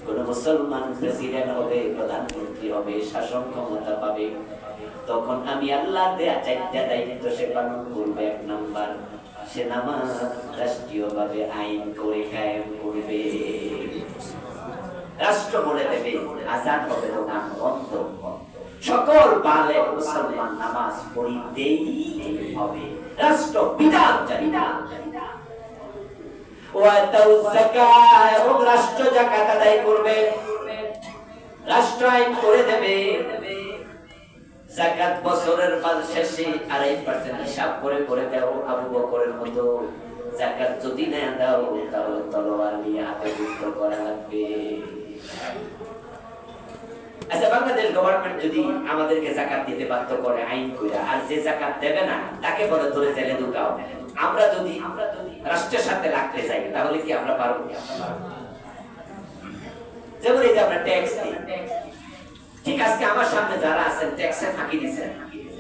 কোন মুসলমান প্রেসিডেন্ট হবে, প্রধানমন্ত্রী হবে, শাসন ক্ষমতা পাবে, তখন আমি আল্লাহ দেয়া 4টা দায়িত্ব সে পালন করবে। 1 নাম্বার, সে নামাজ রাষ্ট্রীয়ভাবে আইন করে কায়েম করবে। রাষ্ট্র বলে দেবে আযান হবে, দোকান বন্ধ, সকল বালেগ মুসলমান নামাজ পড়িতেই হবে। রাষ্ট্র বিধান জারি এবং রাষ্ট্র যাকাত আদায় করবে, রাষ্ট্র আইন করে দেবে। যাকাত বছরের শেষে 2.5% হিসাব করে করে দাও। আবু বকরের মতো যাকাত যদি না দাও তাহলে তলোয়ার নিয়ে হাতে যুদ্ধ করা লাগবে। আচ্ছা, বাংলাদেশ গভর্নমেন্ট যদি আমাদেরকে যাকাত দিতে বাধ্য করে আইন করে, আর যে যাকাত দেবে না তাকে বলে ধরে জেলে ঢুকাও। আমরা যদি রাষ্ট্রের সাথে লাগতে যাই, তাহলে কি আমরা পারবো? যেমন এই যে আমরা ট্যাক্স দিই, ঠিক আজকে আমার সামনে যারা আছেন ট্যাক্সে ফাঁকি দিচ্ছেন,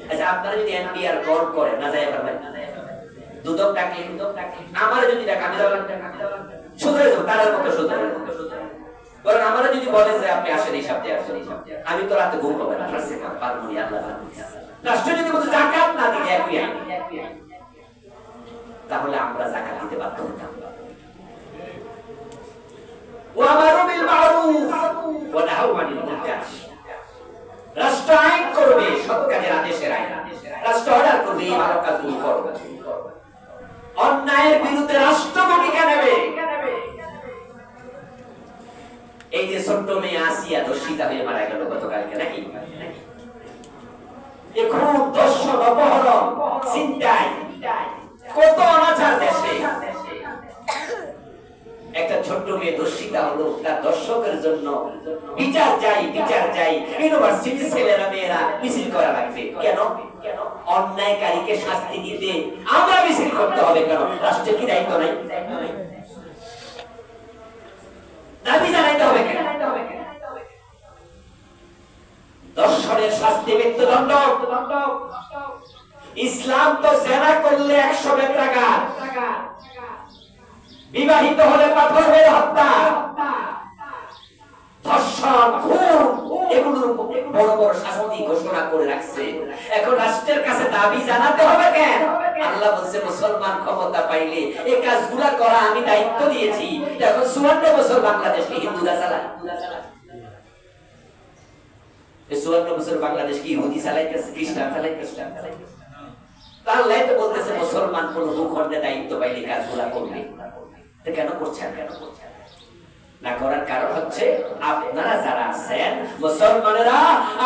আচ্ছা আপনারা যদি এনপিআর কল করেন না যায় পারবেন, দুদক ডাকলে আমার যদি ডাক আমি শুধরে যাবো, তার মতো শুধরে বরং আমরা যদি বলেন যে আপনি আসেন হিসাব দিয়ে আসেন, আমি তো রাতে ঘুম পাবেন না, পারবো না আল্লাহ। রাষ্ট্র যদি বলতে জাকাত না দিলে তাহলে আমরা জাকাত দিতে বাধ্য হতাম। রাষ্ট্র আইন করবে সৎ কাজের আদেশের আইন, রাষ্ট্র অর্ডার করবে এই ভালো কাজ তুমি করো, অন্যায়ের বিরুদ্ধে রাষ্ট্র ভূমিকা নেবে। এই যে ছোট্ট মেয়ে আসিয়া দর্শিতা হয়ে মারা গেল গতকালকে, নাকি এখন দর্শন, অপহরণ, চিন্তায় কত অনাচার দেশে। একটা ছোট্ট মেয়ে দর্শিতা হলো, তার দর্শকের জন্য বিচার চাই, বিচার চাই। ইউনিভার্সিটি ছেলেরা মেয়েরা মিছিল করা লাগবে কেন? অন্যায়কারীকে শাস্তি দিতে আমরা মিছিল করতে হবে কেন? রাষ্ট্রের কি দায়িত্ব নাই? দাবি জানাইতে হবে কেন? দর্শনের শাস্তি মৃত্যুদণ্ড। ইসলাম তো জেনা করলে 100 বেত্রাঘাত, বিবাহিত হলে পাথর মেরে হত্যা, ধর্ষণ, খুন, এগুলোর বড় বড় শাস্তি ঘোষণা করে রাখছে। এখন রাষ্ট্রের কাছে দাবি জানাতে হবে কেন? আল্লাহ বলছে মুসলমান ক্ষমতা পাইলে এই কাজগুলা করা আমি দায়িত্ব দিয়েছি। এখন 54 বছর বাংলাদেশকে হিন্দুরা চালায়, 54 বছর বাংলাদেশকে ইহুদি চালাইতেছে, খ্রিস্টান চালাইতেছে। তাহলে তো বলতেছে মুসলমান কোন ভূখণ্ডে দায়িত্ব পাইলে কাজগুলা করবে, কেন করছেন? না করার কারণ হচ্ছে আপনারা যারা আছেন মুসলমানেরা,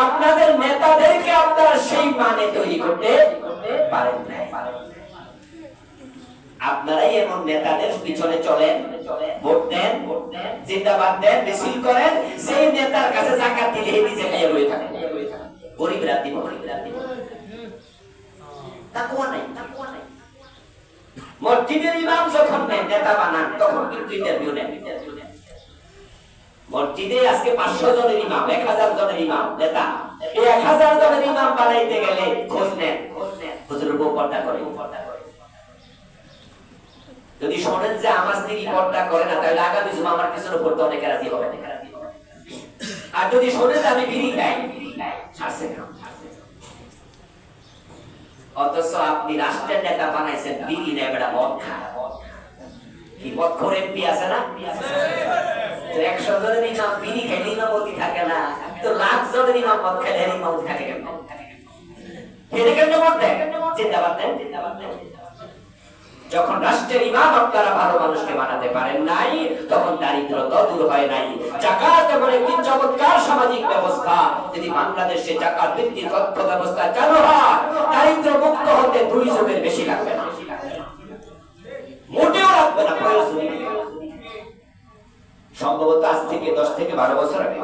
আপনাদের নেতাদেরকে আপনারা সেই মানে তৈরি করতে পারেন না। আপনারাই এমন নেতাদের পিছনে চলেন, ভোট দেন, জিন্দাবাদ দেন, মিছিল করেন, সেই নেতার কাছে যাকাত দিলে নিজে খাইয়া বই থাকে, গরিবরা দিব, তাকওয়া নাই। মসজিদের ইমাম যখন নেতা বানান তখন কিন্তু ইন্টারভিউ নেন। মসজিদে আজকে 500 জনের ইমাম, 1000 জনের ইমাম নেতা, এই 1000 জনের ইমাম বানাইতে গেলে খোঁজ নেন হুজুর বউ পর্দা করে। যদি শোনেন যে আমার স্ত্রী পর্দা করে না, তাহলে আগামী জুমা আমার পিছনে পড়তে অনেকে রাজি হবে। আর যদি শোনেন যে আমি বিড়ি খাই, ছাড়ছে না। অথচ আপনি রাষ্ট্রের নেতা বানাইছেন, বিড়ি নেয় বেটা মদ খায়। কি মদখোর এমপি আছে না? 100 জনের ইমাম বিড়ি খাইলে ইমামতি থাকে না, তো লাখ জনের ইমাম মদ খাইলে ইমামতি থাকে কেন? খেলে কেন মদ দেয়? জিন্দাবাদ দেন। যখন রাষ্ট্রের ইমাম আপনারা ভালো মানুষকে বানাতে পারেন নাই, তখন দারিদ্রতা দূর হয় নাই। যাকাত এমন একটি চমৎকার সামাজিক ব্যবস্থা, যদি বাংলাদেশে যাকাত ভিত্তিক অর্থ ব্যবস্থা চালু হয়, দারিদ্র মুক্ত হতে 2 যুগের বেশি লাগবে না, মোটেও লাগবে না। প্রয়োজন সম্ভবত আজ থেকে 10 থেকে 12 বছর আগে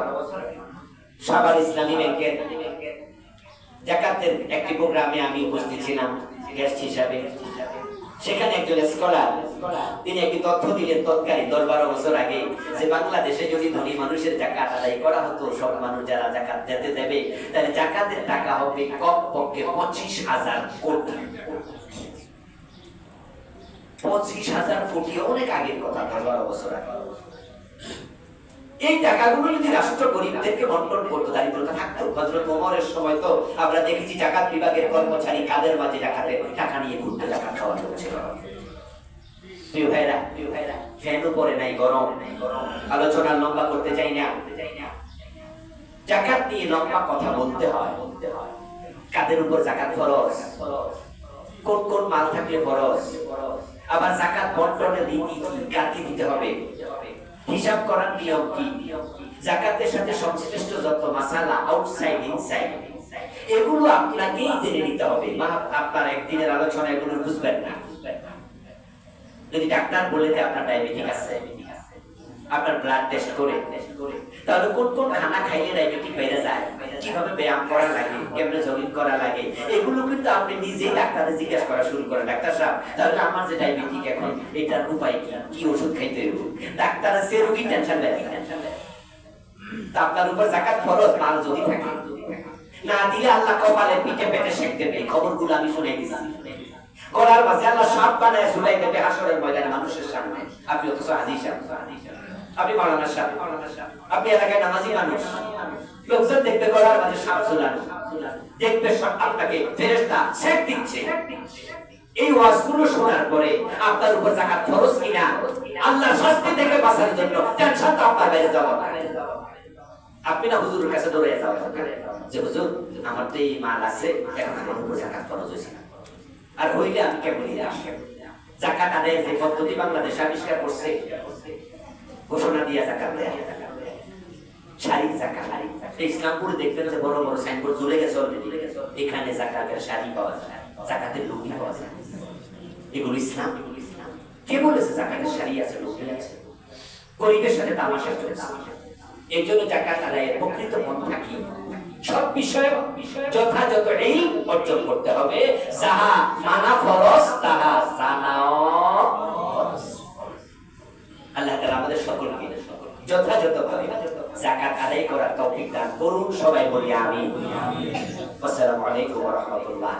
সাভার ইসলামী ব্যাংকের যাকাতের একটি প্রোগ্রামে আমি উপস্থিত ছিলাম গেস্ট হিসাবে। সেখানে একজন স্কলার তিনি একটি তথ্য দিলেন তৎকালীন 10-12 বছর আগে, যে বাংলাদেশে যদি ধনী মানুষের যাকাত আদায় করা হতো, সব মানুষ যারা যাকাত দিতে দেবে, তাহলে যাকাতের টাকা হবে কমপক্ষে 25,000 কোটি। 25,000 কোটি অনেক আগের কথা, 10-12 বছর আগে। এই টাকাগুলো যদি রাষ্ট্র গরিবদেরকে বন্টন করতো, দারিদ্রতা থাকতো। হযরত ওমরের সময় তো আমরা দেখেছি যাকাত বিভাগের কর্মচারী কাদের মাঝে যাকাতের টাকা নিয়ে ঘুরতে যাকাত খাওয়া হচ্ছিল। প্রিয় ভাইরা, ফ্যান উপরে নাই, গরম। আলোচনা লম্বা করতে চাই না। যাকাত নিয়ে লম্বা কথা বলতে হয়। কাদের উপর যাকাত ফরজ, কোন কোন মাল থাকলে ফরজ, আবার যাকাত বন্টনের রীতি কি, কাকে দিতে হবে, হিসাব করার নিয়ম কি, যাকাতের সাথে সংশ্লিষ্ট যত মাসালা আউটসাইড ইনসাইড, এগুলো আপনাকেই জেনে নিতে হবে। আপনার একদিনের আলোচনা এগুলো বুঝবেন না। যদি ডাক্তার বলে যে আপনার ডায়াবেটিস আছে, আপনার ব্লাড টেস্ট করে তাহলে কোন কোন খানা খাইলে ডায়াবেটিস বেড়ে যায়, কিভাবে ব্যায়াম করা লাগে, কেমনে জগিং করা লাগে, এগুলো কিন্তু আপনি নিজেই ডাক্তারে জিজ্ঞাসা করা শুরু করেন, ডাক্তার সাহেব তাহলে আমার যে ডায়াবেটিস এখন এটার উপায় কি, কি ওষুধ খাইতে হবে? ডাক্তার আছে, রোগী টেনশন নেয়। তা আপনার উপর যাকাত ফরজ, মাল যদি থাকে না দিলে আল্লাহ কপালে পিঠে পেটে শেখ দেবে। এই খবরগুলো আমি শুনে দিছি। করার মাঝে আল্লাহ সাপ বানায় ঝুলাই দেবে হাসরের ময়দানে মানুষের সামনে। আপনি অথচ হাজি সাহেব, আপনি মাওলানা সাহেব, আপনি এলাকায় নামাজি মানুষ, লোকজন দেখবে করার মাঝে সাপ ঝুলানো, দেখবে সব আপনাকে ফেরেশতা শেখ দিচ্ছে। এই ওয়াজগুলো শোনার পরে আপনার উপর যাকাত ফরজ কিনা আল্লাহর শাস্তি থেকে বাঁচার জন্য টেনশন তো আপনার বাইরে যাওয়া না। আপনি না হুজুরের কাছে দৌড়ে যাওয়া যে হুজুর আমার তো এই মাল আছে, এখন আমার উপর যাকাত ফরজ হয়েছে না, আর হইলে আমি কেমন যাকাত আদায়ের যে পদ্ধতি বাংলাদেশ আবিষ্কার করছে, ঘোষণা দিয়া যাকাত দেয়, শাড়ি যাকাত। ইসলামপুরে দেখবেন যে বড় বড় সাইনবোর্ড ঝুলে গেছে অলরেডি, এখানে যাকাতের শাড়ি পাওয়া যায়, যাকাতের লুঙ্গি পাওয়া যায়। এগুলো ইসলাম? কে বলেছে যাকাতের শাড়ি আছে, লুঙ্গি আছে? গরিবের সাথে তামাশা চলছে। এই জন্য যাকাত আদায়ের প্রকৃত পন্থা কি? সব বিষয়ে যথাযথ এই অর্জন করতে হবে। যাহা মানা ফরজ তাহা জানাও ফরজ। আল্লাহ তাআলা আমাদের সকলকে যথাযথভাবে যাকাত আদায় করার তৌফিক দান করুন। সবাই বলি আমিন। আসসালামু আলাইকুম ওয়া রাহমাতুল্লাহ।